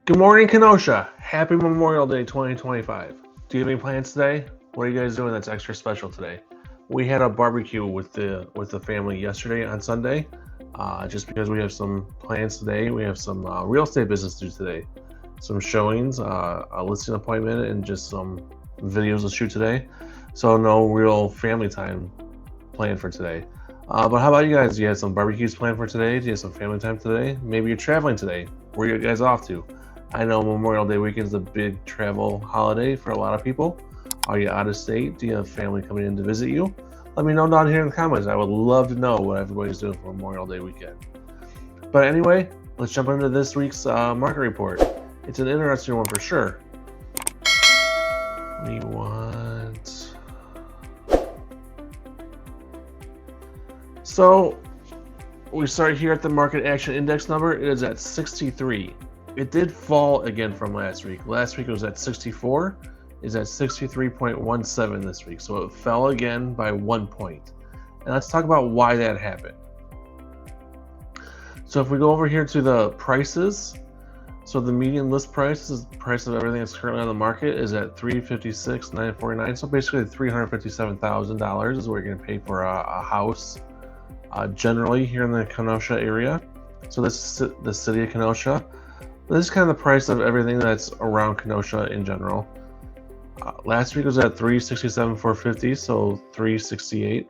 Good morning, Kenosha. Happy Memorial Day 2025. Do you have any plans today? What are you guys doing that's extra special today? We had a barbecue with the family yesterday on Sunday. Just because we have some plans today. We have some real estate business to do today. Some showings, a listing appointment, and just some videos to shoot today. So no real family time planned for today. But how about you guys? Do you have some barbecues planned for today? Do you have some family time today? Maybe you're traveling today. Where are you guys off to? I know Memorial Day weekend is a big travel holiday for a lot of people. Are you out of state? Do you have family coming in to visit you? Let me know down here in the comments. I would love to know what everybody's doing for Memorial Day weekend. But anyway, let's jump into this week's market report. It's an interesting one for sure. So we start here at the market action index number. It is at 63. It did fall again from last week. Last week it was at 64. It's at 63.17 this week. So it fell again by 1 point. And let's talk about why that happened. So if we go over here to the prices, so the median list price is the price of everything that's currently on the market is at $356,949. So basically $357,000 is what you're going to pay for a house generally here in the Kenosha area. So this is the city of Kenosha. This is kind of the price of everything that's around Kenosha in general. Last week was at $367,450, so $368.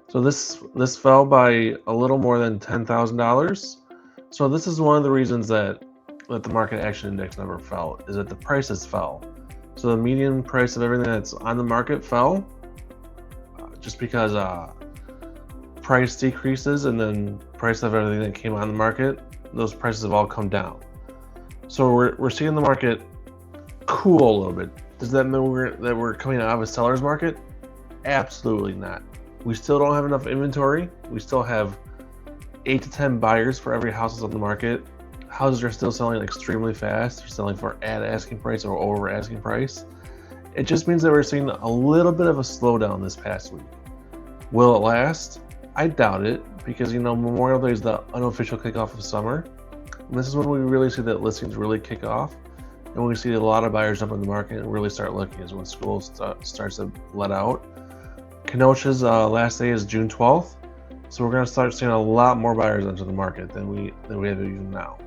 So this fell by a little more than $10,000. So this is one of the reasons that the market action index number fell, is that the prices fell. So the median price of everything that's on the market fell, just because price decreases and then price of everything that came on the market, those prices have all come down. So we're seeing the market cool a little bit. Does that mean that we're coming out of a seller's market? Absolutely not. We still don't have enough inventory. We still have 8 to 10 buyers for every house that's on the market. Houses are still selling extremely fast. They're selling for at asking price or over asking price. It just means that we're seeing a little bit of a slowdown this past week. Will it last? I doubt it, because Memorial Day is the unofficial kickoff of summer. And this is when we really see that listings really kick off, and when we see a lot of buyers jump in the market and really start looking is when school starts to let out. Kenosha's last day is June 12th, so we're going to start seeing a lot more buyers enter the market than we have even now.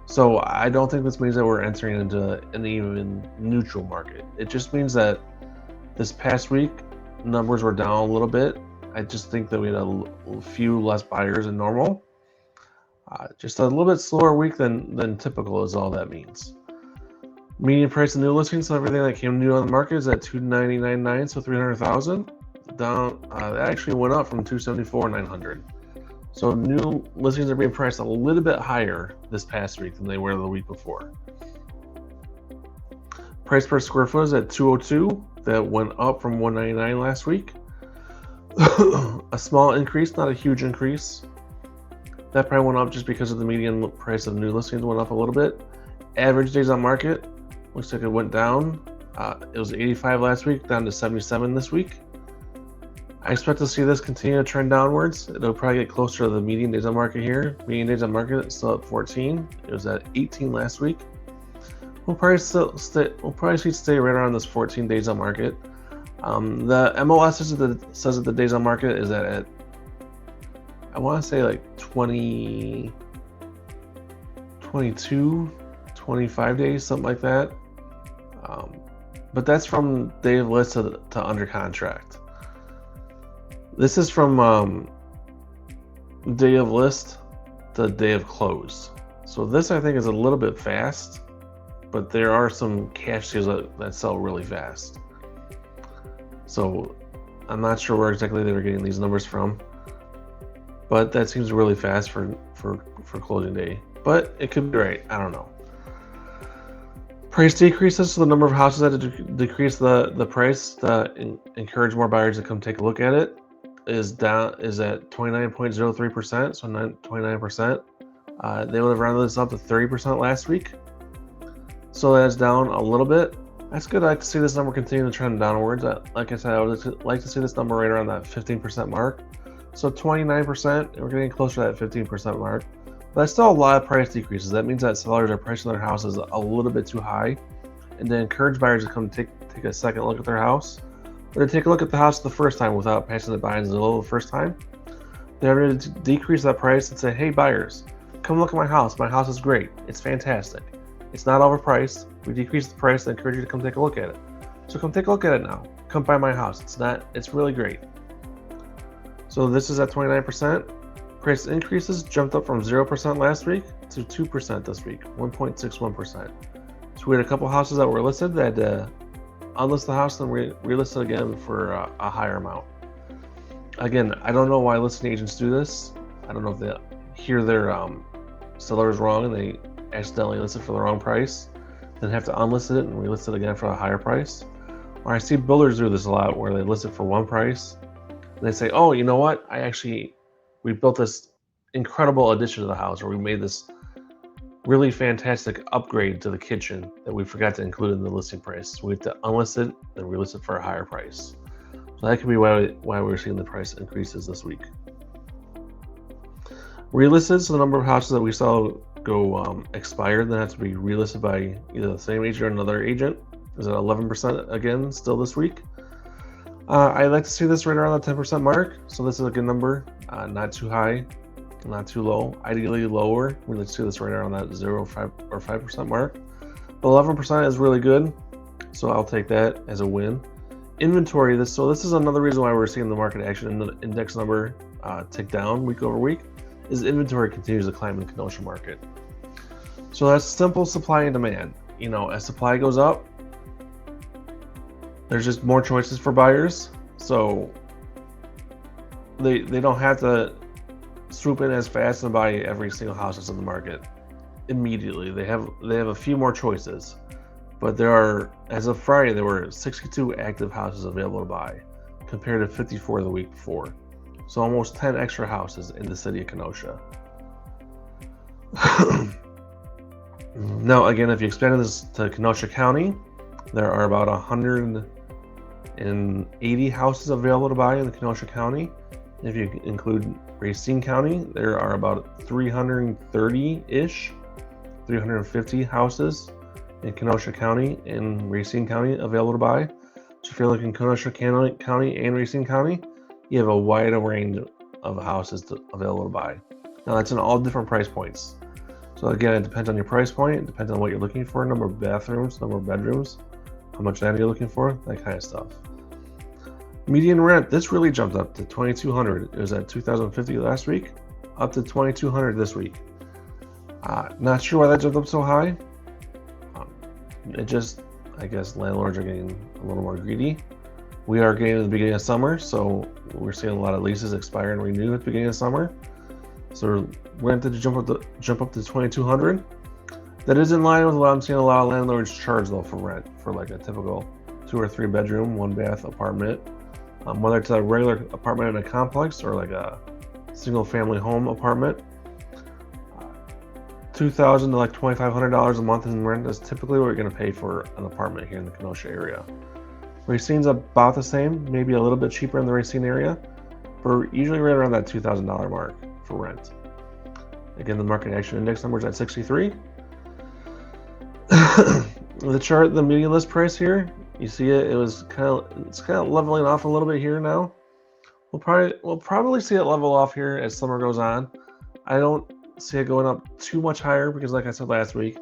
So I don't think this means that we're entering into an even neutral market. It just means that this past week numbers were down a little bit. I just think that we had a few less buyers than normal. Just a little bit slower week than typical is all that means. Median price of new listings, so everything that came new on the market is at $299,900, so $300,000. Down, that actually went up from $274,900. So new listings are being priced a little bit higher this past week than they were the week before. Price per square foot is at $202. That went up from $199 last week. A small increase, not a huge increase. That probably went up just because of the median price of new listings went up a little bit. Average days on market looks like it went down. It was 85 last week, down to 77 this week. I expect to see this continue to trend downwards. It'll probably get closer to the median days on market here. Median days on market is still at 14. It was at 18 last week. We'll probably stay right around this 14 days on market. The MLS says that the days on market is at I want to say like 20, 22, 25 days, something like that. But that's from day of list to under contract. This is from day of list to day of close. So this I think is a little bit fast, but there are some cash deals that sell really fast. So I'm not sure where exactly they were getting these numbers from, but that seems really fast for closing day. But it could be right. I don't know. Price decreases, so the number of houses that decrease the price to encourage more buyers to come take a look at it is at 29.03%, so 29%. They would have rounded this up to 30% last week. So that's down a little bit. That's good. I like to see this number continue to trend downwards. Like I said, I would like to see this number right around that 15% mark. So 29%, we're getting closer to that 15% mark. But that's still a lot of price decreases. That means that sellers are pricing their houses a little bit too high, and to encourage buyers to come take a second look at their house, or to take a look at the house the first time without passing it by and zillow the first time. They're going to decrease that price and say, hey buyers, come look at my house. My house is great. It's fantastic. It's not overpriced. We decreased the price and encourage you to come take a look at it. So come take a look at it now. Come buy my house. It's really great. So this is at 29%. Price increases jumped up from 0% last week to 2% this week, 1.61%. So we had a couple houses that were listed that had to unlist the house and relist it again for a higher amount. Again, I don't know why listing agents do this. I don't know if they hear their sellers wrong and they accidentally list it for the wrong price, then have to unlist it and relist it again for a higher price. Or I see builders do this a lot where they list it for one price and they say, oh, you know what? We built this incredible addition to the house, or we made this really fantastic upgrade to the kitchen that we forgot to include in the listing price. So we have to unlist it and relist it for a higher price. So that could be why we're seeing the price increases this week. Relisted, so the number of houses that we saw go expired that have to be relisted by either the same agent or another agent, is at 11% again still this week. I like to see this right around the 10% mark, so this is a good number, not too high, not too low, ideally lower. We like to see this right around that 0, 5, or 5% mark. But 11% is really good, so I'll take that as a win. Inventory, this is another reason why we're seeing the market action index number tick down week over week, is inventory continues to climb in the Kenosha market. So that's simple supply and demand. As supply goes up, there's just more choices for buyers. So they don't have to swoop in as fast and buy every single house that's in the market immediately. They have a few more choices. But as of Friday, there were 62 active houses available to buy, compared to 54 the week before. So almost 10 extra houses in the city of Kenosha. Now, again, if you expand this to Kenosha County, there are about 180 houses available to buy in the Kenosha County. If you include Racine County, there are about 330-ish, 350 houses in Kenosha County and Racine County available to buy. So if you're looking Kenosha County and Racine County, you have a wide range of houses available to buy. Now that's in all different price points. So again, it depends on your price point, it depends on what you're looking for, number of bathrooms, number of bedrooms, how much land you're looking for, that kind of stuff. Median rent, this really jumped up to $2,200. It was at $2,050 last week, up to $2,200 this week. Not sure why that jumped up so high. I guess landlords are getting a little more greedy. We are getting to the beginning of summer, so we're seeing a lot of leases expire and renew at the beginning of summer. So we're going to jump up to $2,200. That is in line with what I'm seeing a lot of landlords charge though for rent for like a typical 2 or 3 bedroom, 1 bath apartment, whether it's a regular apartment in a complex or like a single family home apartment. $2,000 to like $2,500 a month in rent is typically what you're going to pay for an apartment here in the Kenosha area. Racine's about the same, maybe a little bit cheaper in the Racine area, but we're usually right around that $2,000 mark for rent. Again, the market action index number is at 63. The chart, the median list price here, you see it's kind of leveling off a little bit here now. We'll probably see it level off here as summer goes on. I don't see it going up too much higher because, like I said last week,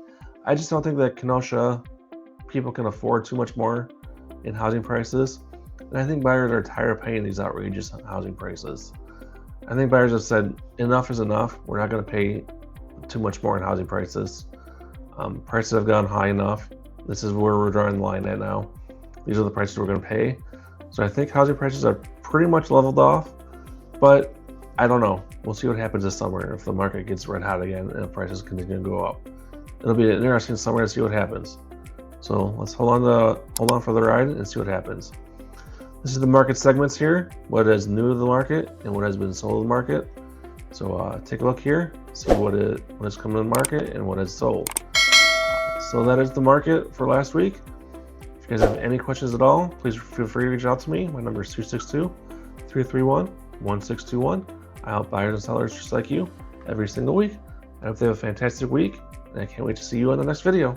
I just don't think that Kenosha people can afford too much more in housing prices, and I think buyers are tired of paying these outrageous housing prices. I think buyers have said enough is enough. We're not going to pay too much more in housing prices. Prices have gone high enough. This is where we're drawing the line at now. These are the prices we're going to pay. So I think housing prices are pretty much leveled off, but I don't know. We'll see what happens this summer if the market gets red hot again and the prices continue to go up. It'll be an interesting summer to see what happens. So let's hold on for the ride and see what happens. This is the market segments here, what is new to the market and what has been sold to the market. So take a look here, see what is coming to the market and what is sold. So that is the market for last week. If you guys have any questions at all, please feel free to reach out to me. My number is 262-331-1621. I help buyers and sellers just like you every single week. I hope they have a fantastic week, and I can't wait to see you on the next video.